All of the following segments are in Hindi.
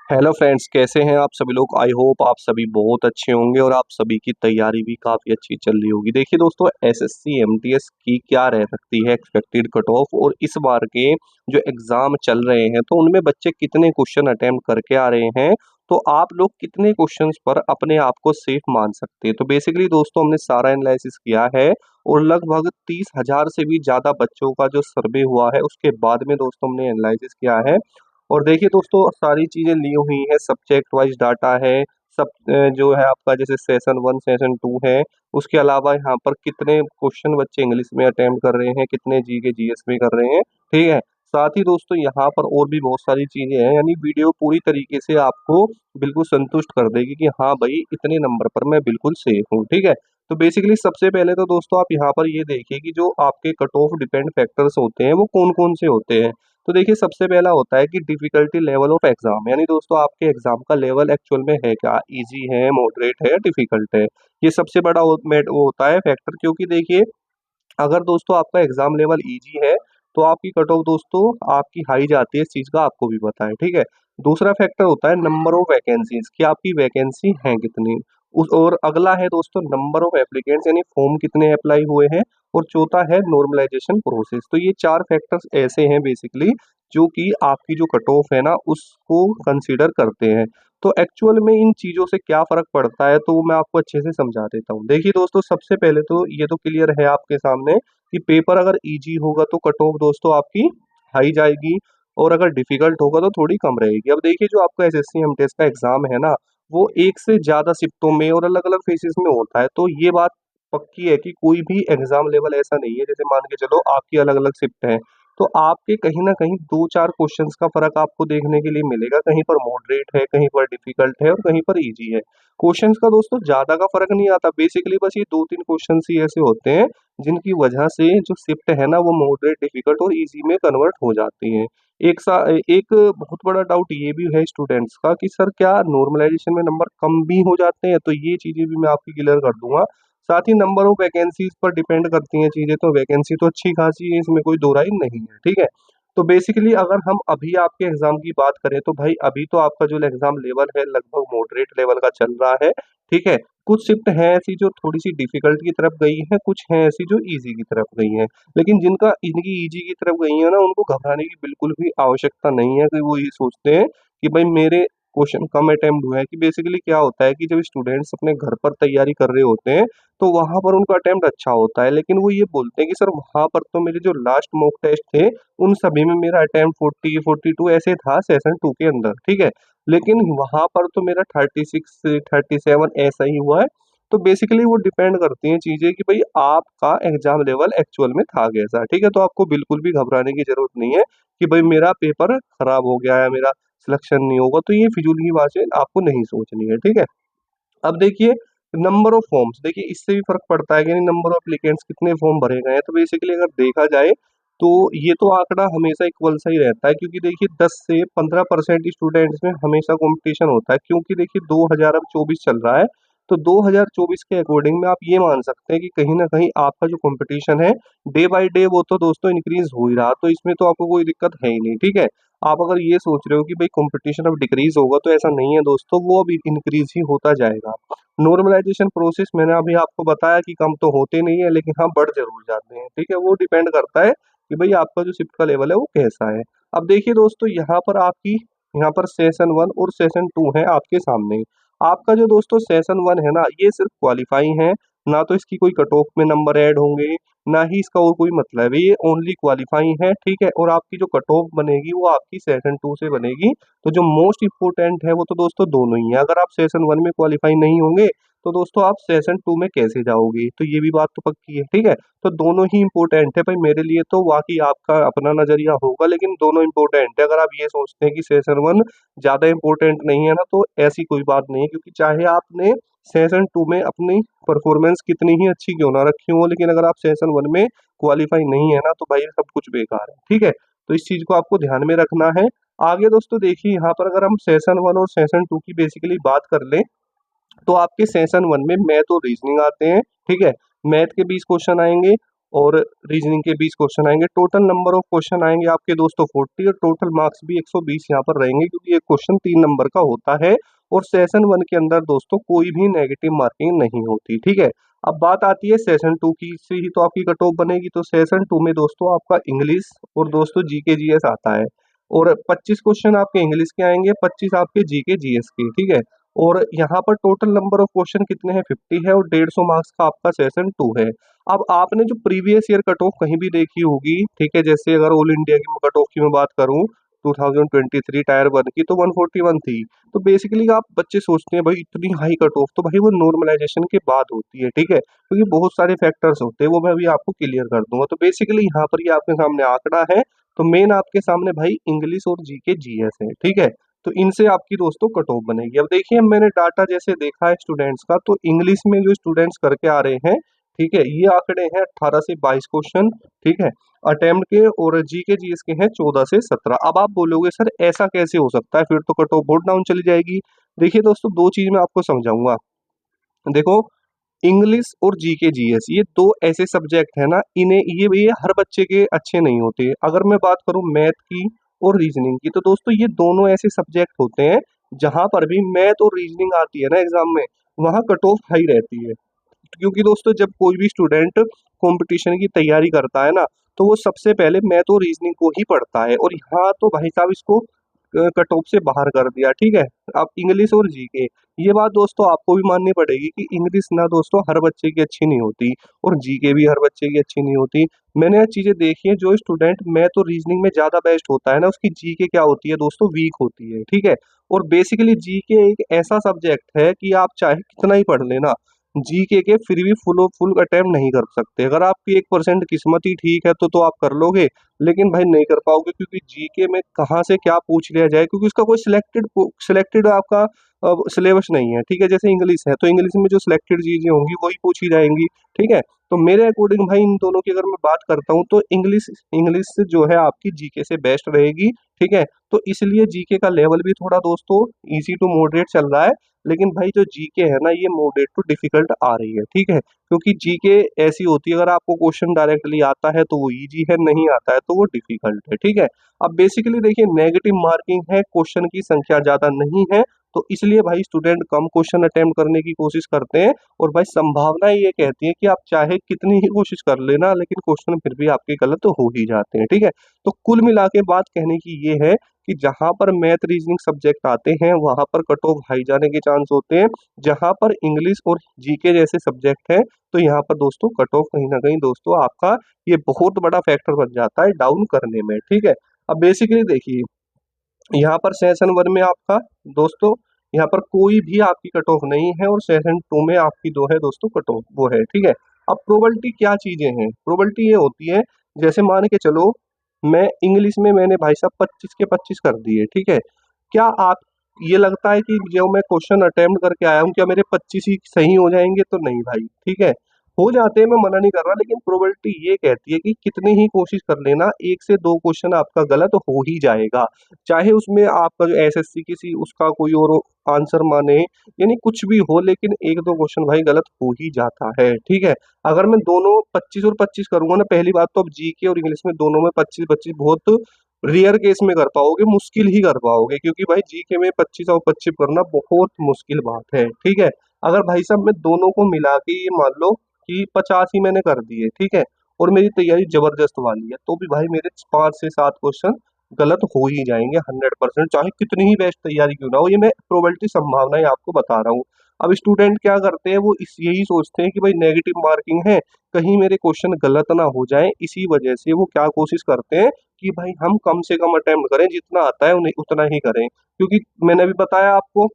हेलो फ्रेंड्स, कैसे हैं आप सभी लोग। आई होप आप सभी बहुत अच्छे होंगे और आप सभी की तैयारी भी काफ़ी अच्छी चल रही होगी। देखिए दोस्तों, एसएससी एमटीएस की क्या रह सकती है एक्सपेक्टेड कट ऑफ, और इस बार के जो एग्ज़ाम चल रहे हैं तो उनमें बच्चे कितने क्वेश्चन अटेम्प्ट करके आ रहे हैं, तो आप लोग कितने क्वेश्चंस पर अपने आप को सेफ मान सकते हैं। तो बेसिकली दोस्तों, हमने सारा एनालिसिस किया है और लगभग 30,000 से भी ज़्यादा बच्चों का जो सर्वे हुआ है उसके बाद में दोस्तों हमने एनालिसिस किया है। और देखिए दोस्तों, सारी चीज़ें ली हुई हैं, सब्जेक्ट वाइज़ डाटा है, जो है आपका जैसे सेशन 1, सेशन 2 है, उसके अलावा यहाँ पर कितने क्वेश्चन बच्चे इंग्लिश में अटेम्प्ट कर रहे हैं, कितने जीके जीएस में कर रहे हैं, ठीक है? साथ ही दोस्तों यहाँ पर और भी बहुत सारी चीज़ें हैं, यानी वीडियो पूरी तरीके से आपको बिल्कुल संतुष्ट कर देगी कि हाँ भाई, इतने नंबर पर मैं बिल्कुल सेफ हूँ, ठीक है? तो बेसिकली सबसे पहले तो दोस्तों आप यहाँ पर ये देखिए कि जो आपके कट ऑफ डिपेंड फैक्टर्स होते हैं, वो कौन-कौन से होते हैं। तो देखिए, सबसे पहला होता है कि डिफिकल्टी लेवल ऑफ एग्जाम, यानी दोस्तों आपके एग्जाम का लेवल एक्चुअल में है क्या, इजी है, मॉडरेट है, डिफिकल्ट है। ये सबसे बड़ा वो होता है फैक्टर, क्योंकि देखिए, अगर दोस्तों आपका एग्जाम लेवल इजी है तो आपकी कट ऑफ दोस्तों आपकी हाई जाती है, इस चीज़ का आपको भी पता है, ठीक है। दूसरा फैक्टर होता है नंबर ऑफ वैकेंसीज, कि आपकी वैकेंसी हैं कितनी। उस और अगला है दोस्तों नंबर ऑफ एप्लीकेंट्स, यानी फॉर्म कितने अप्लाई हुए हैं। और चौथा है नॉर्मलाइजेशन प्रोसेस। तो ये चार फैक्टर्स ऐसे हैं बेसिकली, जो कि आपकी जो कट ऑफ है ना उसको कंसीडर करते हैं। तो एक्चुअल में इन चीज़ों से क्या फ़र्क पड़ता है, तो वो मैं आपको अच्छे से समझा देता हूँ। देखिए दोस्तों, सबसे पहले तो ये तो क्लियर है आपके सामने कि पेपर अगर ईज़ी होगा तो कट ऑफ दोस्तों आपकी हाई जाएगी, और अगर डिफ़िकल्ट होगा तो थोड़ी कम रहेगी। अब देखिए, जो आपका एसएससी एमटीएस का एग्ज़ाम है ना, वो एक से ज़्यादा शिफ्टों में और अलग-अलग फ़ेज़ेज़ में होता है। तो ये बात पक्की है कि कोई भी एग्ज़ाम लेवल ऐसा नहीं है, जैसे मान के चलो आपकी अलग-अलग शिफ्ट है, तो आपके कहीं न कहीं 2-4 क्वेश्चन्स का फ़र्क आपको देखने के लिए मिलेगा। कहीं पर मॉडरेट है, कहीं पर डिफ़िकल्ट है और कहीं पर ईज़ी है। क्वेश्चन्स का दोस्तों ज़्यादा का फ़र्क नहीं आता, बेसिकली बस ये 2-3 क्वेश्चन्स ही ऐसे होते हैं, जिनकी वजह से जो शिफ्ट है ना, वो मॉडरेट, डिफ़िकल्ट और ईज़ी में कन्वर्ट हो जाती हैं। एक बहुत बड़ा डाउट ये भी है स्टूडेंट्स का कि सर, क्या नॉर्मलाइज़ेशन में नंबर कम भी हो जाते हैं? तो ये चीज़ें भी मैं आपकी क्लियर कर दूँगा। साथ ही नंबर ऑफ वैकेंसीज़ पर डिपेंड करती हैं चीज़ें, तो वैकेंसी तो अच्छी खासी है, इसमें कोई दो राय नहीं है, ठीक है? तो बेसिकली अगर हम अभी आपके एग्ज़ाम की बात करें, तो भाई अभी तो आपका जो एग्ज़ाम लेवल है लगभग मॉडरेट लेवल का चल रहा है, ठीक है? कुछ शिफ्ट हैं ऐसी जो थोड़ी-सी डिफ़िकल्ट की तरफ गई हैं, कुछ हैं ऐसी जो ईज़ी की तरफ गई हैं। लेकिन जिनका इनकी ईज़ी की तरफ गई है ना, उनको घबराने की बिल्कुल भी आवश्यकता नहीं है, कि वो ये सोचते हैं कि भाई मेरे क्वेश्चन कम अटेम्प्ट हुए हैं। कि बेसिकली क्या होता है कि जब स्टूडेंट्स अपने घर पर तैयारी कर रहे होते हैं, तो वहाँ पर उनका अटेम्प्ट अच्छा होता है, लेकिन वो ये बोलते हैं कि सर, वहाँ पर तो मेरे जो लास्ट मॉक टेस्ट थे, उन सभी में मेरा अटेम्प्ट 40, 42 ऐसे था सेशन 2 के अंदर, ठीक है? लेकिन वहाँ पर तो मेरा 36 से 37 ऐसा ही हुआ है। तो बेसिकली वो डिपेंड करती हैं चीज़ें कि भई आपका एग्ज़ाम लेवल एक्चुअल में था कैसा, ठीक है? तो आपको बिल्कुल भी घबराने की ज़रूरत नहीं है कि भई मेरा पेपर खराब हो गया है, मेरा सिलेक्शन नहीं होगा, तो ये फ़िज़ूल की बातें आपको नहीं सोचनी है, ठीक है? अब देखिए, नंबर ऑफ फॉर्म्स, देखिए इससे भी फ़र्क पड़ता है कि नंबर ऑफ एप्लीकेंट्स कितने फॉर्म भरे गए हैं। तो बेसिकली अगर देखा जाए, तो ये तो आंकड़ा हमेशा इक्वल सा ही रहता है, क्योंकि देखिए 10 से 15% स्टूडेंट्स में हमेशा कॉम्पिटिशन होता है, क्योंकि देखिए 2024 चल रहा है। तो 2024 के अकॉर्डिंग में आप ये मान सकते हैं कि कहीं न कहीं आपका जो कॉम्पिटिशन है, डे बाय डे वो तो दोस्तों इंक्रीज़ हो ही रहा, तो इसमें तो आपको कोई दिक्कत है ही नहीं, ठीक है? आप अगर ये सोच रहे हो कि भई कॉम्पिटिशन अब डिक्रीज़ होगा, तो ऐसा नहीं है दोस्तों, वो अब इंक्रीज़ ही होता जाएगा। नॉर्मलाइज़ेशन प्रोसेस मैंने अभी आपको बताया कि कम तो होते नहीं है, लेकिन हाँ, बढ़ ज़रूर जाते हैं, ठीक है? वो डिपेंड करता है कि भई आपका जो शिफ्ट का लेवल है वो कैसा है। अब देखिए दोस्तों, यहाँ पर सेशन 1 और सेशन 2 है आपके सामने। आपका जो दोस्तों सेशन 1 है ना, ये सिर्फ़ क्वालीफाई है, ना तो इसकी कोई कट ऑफ में नंबर ऐड होंगे, ना ही इसका और कोई मतलब है, ये ओनली क्वालीफाई है, ठीक है? और आपकी जो कट ऑफ बनेगी वो आपकी सेशन 2 से बनेगी। तो जो मोस्ट इम्पोर्टेंट है वो तो दोस्तों दोनों ही है। अगर आप सेशन 1 में क्वालीफाई नहीं होंगे, तो दोस्तों आप सेशन 2 में कैसे जाओगे? तो ये भी बात तो पक्की है, ठीक है? तो दोनों ही इम्पोर्टेंट है भाई, मेरे लिए तो वाक़ई आपका अपना नज़रिया होगा, लेकिन दोनों इम्पोर्टेंट है। अगर आप ये सोचते हैं कि सेशन 1 ज़्यादा इम्पोर्टेंट नहीं है ना, तो ऐसी कोई बात नहीं है, क्योंकि चाहे आपने सेशन 2 में अपनी परफ़ॉर्मेंस कितनी ही अच्छी क्यों ना रखी हो, लेकिन अगर आप सेशन 1 में क्वालीफाई नहीं है ना, तो भाई सब कुछ बेकार है, ठीक है? तो इस चीज़ को आपको ध्यान में रखना है। आगे दोस्तों देखिए, यहाँ पर अगर हम सेशन 1 और सेशन 2 की बेसिकली बात कर लें, तो आपके सेशन 1 में मैथ और रीज़निंग आते हैं, ठीक है? मैथ के 20 क्वेश्चन आएँगे और रीजनिंग के 20 क्वेश्चन आएंगे। टोटल नंबर ऑफ क्वेश्चन आएंगे आपके दोस्तों 40 और टोटल मार्क्स भी 120 यहाँ पर रहेंगे, क्योंकि ये क्वेश्चन 3 नंबर का होता है। और सेशन 1 के अंदर दोस्तों कोई भी नेगेटिव मार्किंग नहीं होती, ठीक है। अब बात आती है सेशन 2 की, इससे ही तो आपकी कट ऑफ बनेगी। तो सेशन 2 में दोस्तों आपका इंग्लिश और दोस्तों जीके जीएस आता है, और 25 क्वेश्चन आपके इंग्लिश के आएंगे, 25 आपके जीके जीएस के, ठीक है। और यहाँ पर टोटल नंबर ऑफ क्वेश्चन कितने हैं, 50 है, और 150 मार्क्स का आपका सेशन 2 है। अब आपने जो प्रीवियस ईयर कट ऑफ कहीं भी देखी होगी, ठीक है, जैसे अगर ऑल इंडिया की कट ऑफ की मैं बात करूं 2023 टायर 1 की, तो 141 थी। तो बेसिकली आप बच्चे सोचते हैं भाई इतनी हाई कट ऑफ, तो भाई वो नॉर्मलाइजेशन के बाद होती है, ठीक है, क्योंकि बहुत सारे फैक्टर्स होते हैं, वो मैं अभी आपको क्लियर कर दूंगा। तो बेसिकली यहाँ पर ये आपके सामने आंकड़ा है। तो मेन आपके सामने भाई इंग्लिश और जीके जीएस है, ठीक है। तो इनसे आपकी दोस्तों कट ऑफ बनेगी। अब देखिए मैंने डाटा जैसे देखा है स्टूडेंट्स का, तो इंग्लिश में जो स्टूडेंट्स करके आ रहे हैं, ठीक है, ये आंकड़े हैं 18 से 22 क्वेश्चन, ठीक है, अटेम्प्ट के, और जीके जीएस के हैं 14 से 17। अब आप बोलोगे सर ऐसा कैसे हो सकता है, फिर तो कट ऑफ बहुत डाउन चली जाएगी। देखिए दोस्तों दो चीज मैं आपको समझाऊंगा। देखो, इंग्लिश और जीके जीएस ये दो ऐसे सब्जेक्ट है ना, इन्हें ये हर बच्चे के अच्छे नहीं होते। अगर मैं बात करूं मैथ की और रीजनिंग की, तो दोस्तों ये दोनों ऐसे सब्जेक्ट होते हैं जहां पर भी मैथ और रीजनिंग आती है ना एग्जाम में, वहां कट ऑफ हाई रहती है। क्योंकि दोस्तों जब कोई भी स्टूडेंट कंपटीशन की तैयारी करता है ना, तो वो सबसे पहले मैथ और रीजनिंग को ही पढ़ता है, और यहाँ तो भाई साहब इसको कट ऑफ से बाहर कर दिया, ठीक है। अब इंग्लिश और जीके, ये बात दोस्तों आपको भी माननी पड़ेगी कि इंग्लिश ना दोस्तों हर बच्चे की अच्छी नहीं होती, और जीके भी हर बच्चे की अच्छी नहीं होती। मैंने ये चीजें देखी है, जो स्टूडेंट मैथ और रीजनिंग में ज्यादा बेस्ट होता है ना, उसकी जीके क्या होती है दोस्तों, वीक होती है, ठीक है। और बेसिकली जीके एक ऐसा सब्जेक्ट है कि आप चाहे कितना ही पढ़ लेना, जीके के फिर भी फुल अटेम्प्ट नहीं कर सकते। अगर आपकी 1% किस्मत ही ठीक है तो आप कर लोगे, लेकिन भाई नहीं कर पाओगे, क्योंकि जीके में कहाँ से क्या पूछ लिया जाए, क्योंकि उसका कोई सिलेक्टेड आपका सिलेबस नहीं है, ठीक है। जैसे इंग्लिश है तो इंग्लिश में जो सिलेक्टेड चीजें होंगी वही पूछी जाएंगी, ठीक है। तो मेरे अकॉर्डिंग भाई इन दोनों की अगर मैं बात करता हूँ, तो इंग्लिश इंग्लिश जो है आपकी जीके से बेस्ट रहेगी, ठीक है। तो इसलिए जीके का लेवल भी थोड़ा दोस्तों इजी टू मॉडरेट चल रहा है। लेकिन भाई जो जीके है ना, ये मॉडरेट टू डिफिकल्ट आ रही है, ठीक है, क्योंकि जीके ऐसी होती है, अगर आपको क्वेश्चन डायरेक्टली आता है तो वो इजी है, नहीं आता है तो वो डिफिकल्ट है, ठीक है। अब बेसिकली देखिए नेगेटिव मार्किंग है, क्वेश्चन की संख्या ज्यादा नहीं है, तो इसलिए भाई स्टूडेंट कम क्वेश्चन अटेम्प्ट करने की कोशिश करते हैं। और भाई संभावना ये कहती है कि आप चाहे कितनी ही कोशिश कर लेना, लेकिन क्वेश्चन फिर भी आपके गलत हो ही जाते हैं, ठीक है। तो कुल मिला के बात कहने की ये है कि जहां पर मैथ रीजनिंग सब्जेक्ट आते हैं वहां पर कट ऑफ हाई जाने के चांस होते हैं, जहां पर इंग्लिश और जीके जैसे सब्जेक्ट हैं तो यहाँ पर दोस्तों कट ऑफ कहीं ना कहीं दोस्तों आपका ये बहुत बड़ा फैक्टर बन जाता है डाउन करने में, ठीक है। अब बेसिकली देखिए यहाँ पर सेशन 1 में आपका दोस्तों यहाँ पर कोई भी आपकी कट ऑफ नहीं है, और सेशन 2 में आपकी दो है दोस्तों कट ऑफ वो है, ठीक है। अब प्रोबेबिलिटी क्या चीजें हैं, प्रोबेबिलिटी ये होती है, जैसे मान के चलो मैं इंग्लिश में मैंने भाई साहब 25 के 25 कर दिए, ठीक है। क्या आप ये लगता है कि जो मैं क्वेश्चन अटेम्प्ट करके आया हूँ क्या मेरे 25 ही सही हो जाएंगे, तो नहीं भाई, ठीक है। हो जाते हैं, मैं मना नहीं कर रहा, लेकिन प्रोबेबिलिटी ये कहती है कि कितनी ही कोशिश कर लेना, एक से दो क्वेश्चन आपका गलत हो ही जाएगा, चाहे उसमें आपका जो एसएससी किसी उसका कोई और आंसर माने, यानी कुछ भी हो, लेकिन एक दो क्वेश्चन भाई गलत हो ही जाता है, ठीक है। अगर मैं दोनों 25 और 25 करूंगा ना, पहली बात तो अब जीके और इंग्लिश में दोनों में 25 25 बहुत रेयर केस में कर पाओगे, मुश्किल ही कर पाओगे, क्योंकि भाई जीके में 25 और 25 करना बहुत मुश्किल बात है, ठीक है। अगर भाई साहब मैं दोनों को मिला के ये मान लो कि 50 ही मैंने कर दिए, ठीक है, और मेरी तैयारी जबरदस्त वाली है, तो भी भाई मेरे 5 से 7 क्वेश्चन गलत हो ही जाएंगे 100%, चाहे कितनी ही बेस्ट तैयारी क्यों ना हो। ये मैं प्रोबेबिलिटी संभावनाएं आपको बता रहा हूँ। अब स्टूडेंट क्या करते हैं, वो इस यही सोचते हैं कि भाई नेगेटिव मार्किंग है, कहीं मेरे क्वेश्चन गलत ना हो जाए, इसी वजह से वो क्या कोशिश करते हैं कि भाई हम कम से कम अटेम्प्ट करें, जितना आता है उन्हें उतना ही करें। क्योंकि मैंने अभी बताया आपको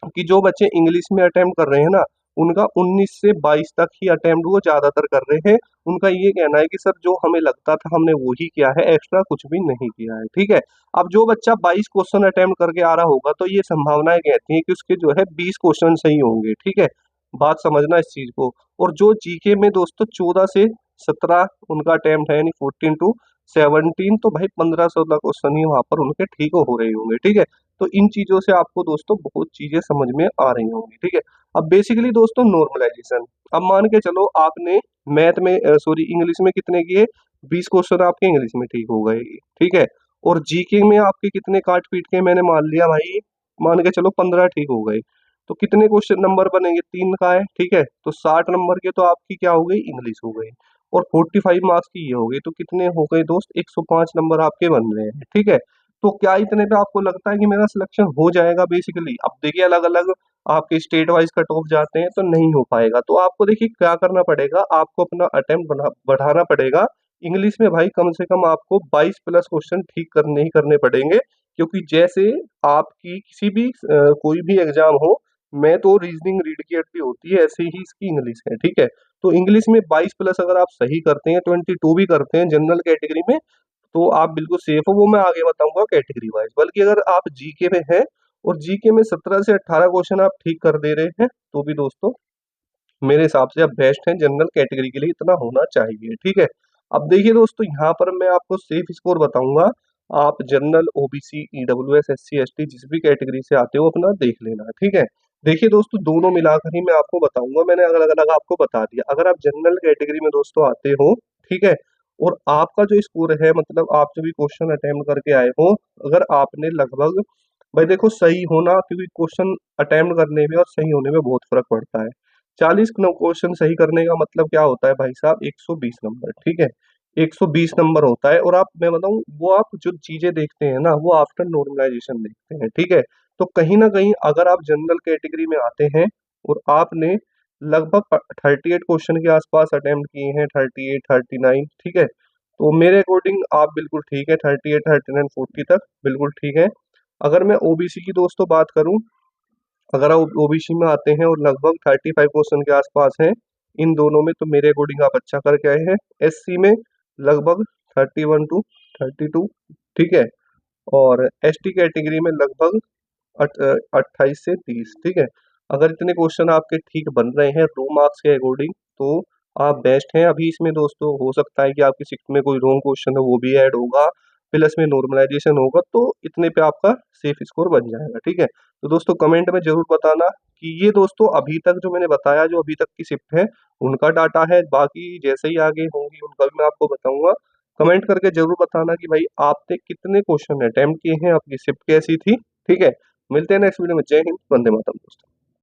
कि जो बच्चे इंग्लिश में अटेम्प्ट कर रहे हैं ना, उनका 19 से 22 तक ही अटेम्प्ट वो ज्यादातर कर रहे हैं। उनका ये कहना है कि सर जो हमें लगता था हमने वो ही किया है, एक्स्ट्रा कुछ भी नहीं किया है, ठीक है। अब जो बच्चा 22 क्वेश्चन अटेम्प्ट करके आ रहा होगा, तो ये संभावनाएं कहती हैं कि उसके जो है 20 क्वेश्चन सही होंगे, ठीक है। बात समझना इस चीज को। और जो जीके में दोस्तों 14 से 17 उनका अटेम्प्ट है, यानी 14 टू 17, तो भाई 15-16 क्वेश्चन ही वहां पर उनके ठीक हो रहे होंगे, ठीक है। तो इन चीजों से आपको दोस्तों बहुत चीजें समझ में आ रही होंगी, ठीक है। अब बेसिकली दोस्तों नॉर्मलाइजेशन, अब मान के चलो आपने मैथ में सॉरी इंग्लिश में कितने किए, 20 क्वेश्चन आपके इंग्लिश में ठीक हो गए, ठीक है। और जीके में आपके कितने काट पीट के मैंने मान लिया भाई, मान के चलो 15 ठीक हो गए, तो कितने क्वेश्चन नंबर बनेंगे, 3 का है, ठीक है। तो 60 नंबर के तो आपकी क्या हो गई, इंग्लिश हो गई। और 45 मार्क्स की ये हो गई, तो कितने हो गए दोस्त, 105 नंबर आपके बन रहे हैं, ठीक है। तो क्या इतने पे आपको लगता है कि मेरा सिलेक्शन हो जाएगा? बेसिकली अब देखिए अलग अलग आपके स्टेट वाइज कट ऑफ जाते हैं तो नहीं हो पाएगा, तो आपको देखिए क्या करना पड़ेगा, आपको अपना अटेम्प्ट बढ़ाना पड़ेगा। इंग्लिश में भाई कम से कम आपको 22 प्लस क्वेश्चन ठीक करने ही करने पड़ेंगे, क्योंकि जैसे आपकी किसी भी कोई भी एग्जाम हो, मैं तो रीजनिंग रीड की भी होती है, ऐसे ही इसकी इंग्लिश है, ठीक है। तो इंग्लिश में 22 प्लस अगर आप सही करते हैं, 22 भी करते हैं जनरल कैटेगरी में, तो आप बिल्कुल सेफ हो, वो मैं आगे बताऊंगा कैटेगरी वाइज। बल्कि अगर आप जीके में हैं और जीके में 17 से 18 क्वेश्चन आप ठीक कर दे रहे हैं, तो भी दोस्तों मेरे हिसाब से आप बेस्ट हैं जनरल कैटेगरी के लिए, इतना होना चाहिए, ठीक है। अब देखिए दोस्तों यहाँ पर मैं आपको सेफ स्कोर बताऊंगा, आप general OBC EWS SC ST जिस भी कैटेगरी से आते हो अपना देख लेना, ठीक है। देखिए दोस्तों दोनों मिलाकर ही मैं आपको बताऊंगा, मैंने अलग अलग आपको बता दिया। अगर आप जनरल कैटेगरी में दोस्तों आते हो, ठीक है, और आपका जो स्कोर है, मतलब आप जो भी क्वेश्चन अटेम्प्ट करके आए हो, अगर आपने लगभग, भाई देखो सही होना, क्योंकि क्वेश्चन अटेम्प्ट करने में और सही होने में बहुत फर्क पड़ता है। 40 क्वेश्चन सही करने का मतलब क्या होता है भाई साहब, 120 नंबर, ठीक है। 120 नंबर होता है, और आप मैं बताऊं वो आप जो चीजें देखते हैं ना, वो आफ्टर नॉर्मलाइजेशन देखते हैं, ठीक है। तो कहीं ना कहीं अगर आप जनरल कैटेगरी में आते हैं और आपने लगभग 38 क्वेश्चन के आसपास अटेम्प्ट किए हैं, 38 39, ठीक है, तो मेरे अकॉर्डिंग आप बिल्कुल ठीक है, 38 39 40 तक बिल्कुल ठीक है। अगर मैं ओबीसी की दोस्तों बात करूं, अगर आप ओबीसी में आते हैं और लगभग 35 क्वेश्चन के आसपास हैं इन दोनों में, तो मेरे अकॉर्डिंग आप अच्छा करके आए हैं। एससी में लगभग 31 to 32, ठीक है। और एसटी कैटेगरी में लगभग 28 से 30, ठीक है। अगर इतने क्वेश्चन आपके ठीक बन रहे हैं रो मार्क्स के अकॉर्डिंग, तो आप बेस्ट हैं। अभी इसमें दोस्तों हो सकता है कि आपकी शिफ्ट में कोई रॉन्ग क्वेश्चन है वो भी ऐड होगा, प्लस में नॉर्मलाइजेशन होगा, तो इतने पे आपका सेफ स्कोर बन जाएगा, ठीक है। तो दोस्तों कमेंट में जरूर बताना कि ये दोस्तों अभी तक जो मैंने बताया, जो अभी तक की शिफ्ट है उनका डाटा है, बाकी जैसे ही आगे होंगी उनका भी मैं आपको बताऊंगा। कमेंट करके जरूर बताना कि भाई आपने कितने क्वेश्चन अटेम्प्ट किए हैं, आपकी शिफ्ट कैसी थी, ठीक है। मिलते हैं नेक्स्ट वीडियो में। जय हिंद, वंदे मातरम दोस्तों।